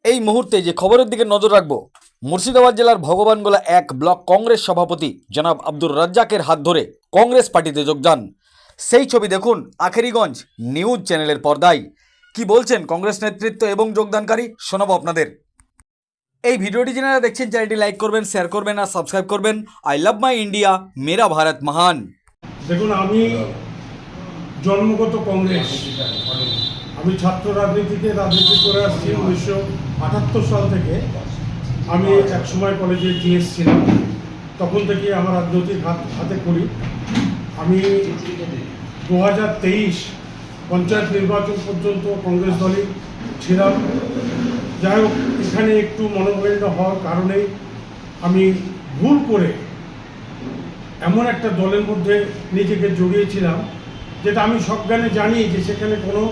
এই মুহূর্তে যে খবরের দিকে নজর রাখবো, মুর্শিদাবাদ জেলার ভগবানগোলা 1 ব্লক কংগ্রেস সভাপতি জনাব আব্দুর রাজ্জাকের হাত ধরে কংগ্রেস পার্টিতে যোগদান। সেই ছবি দেখুন আখেরিগঞ্জ নিউজ চ্যানেলের পর্দায়। কি বলছেন কংগ্রেস নেতৃত্ব এবং যোগদানকারী শোনাবো আপনাদের। এই ভিডিওটি যারা দেখছেন চ্যানেলটি লাইক করবেন, শেয়ার করবেন আর সাবস্ক্রাইব করবেন। আই লাভ মাই ইন্ডিয়া, মেরা ভারত মহান। দেখুন, আমি জন্মগত কংগ্রেস। আমি ছাত্র রাজনীতি করে আসছি 1978 সাল থেকে। আমি এক সময় কলেজে জিএস ছিলাম, তখন থেকে আমার রাজনৈতিক হাতে করি। আমি 2023 পঞ্চায়েত নির্বাচন পর্যন্ত কংগ্রেস দলই ছিলাম। যাই হোক, এখানে একটু মনোমালিন্য হওয়ার কারণে আমি ভুল করে এমন একটা দলের মধ্যে নিজেকে জড়িয়েছিলাম, যেটা আমি সজ্ঞানে জানি যে সেখানে কোনো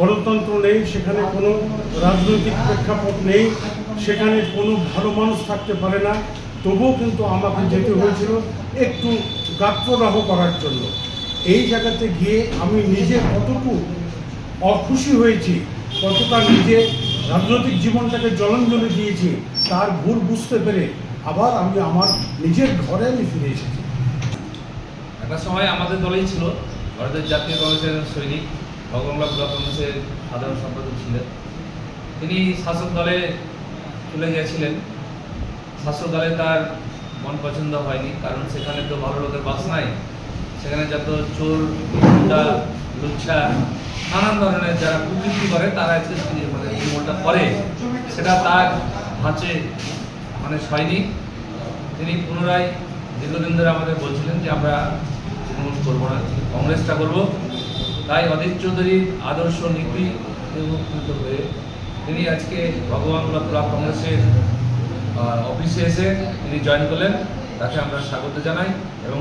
গণতন্ত্র নেই, সেখানে কোনো রাজনৈতিক প্রেক্ষাপট নেই, সেখানে কোনো ভালো মানুষ থাকতে পারে না। তবুও কিন্তু আমাকে যেতে হয়েছিল একটু গাত্রদাহ করার জন্য। এই জায়গাতে গিয়ে আমি নিজে কতটুকু অখুশি হয়েছি, কতটা নিজে রাজনৈতিক জীবনটাকে জলাঞ্জলি দিয়েছি, তার ভুল বুঝতে পেরে আবার আমি আমার নিজের ঘরে ফিরে এসেছি। একটা সময় আমাদের দলেই ছিল, ভারতের জাতীয় কংগ্রেসের সৈনিক, ভগবানগোলা ব্লক কংগ্রেসের সাধারণ সম্পাদক ছিলেন। তিনি শাসক দলে চলে গিয়েছিলেন। শাসক দলে তার মন পছন্দ হয়নি, কারণ সেখানে তো ভালো লোকের বাস নাই। সেখানে যত চোর, গুন্ডা, লুচ্ছা, নানান ধরনের যারা কুকৃতি করে, তারা আজকে মানে তৃণমূলটা করে, সেটা তার ধাঁচে হয়নি। তিনি পুনরায় দীর্ঘদিন ধরে আমাদের বলছিলেন যে আমরা তৃণমূল করবো না, কংগ্রেসটা করব। তাই অধীর চৌধুরীর আদর্শ নীতি উপকৃত হয়ে তিনি আজকে ভগবানগোলা ব্লক কংগ্রেসের অফিসে এসে তিনি জয়েন করলেন। তাকে আমরা স্বাগত জানাই এবং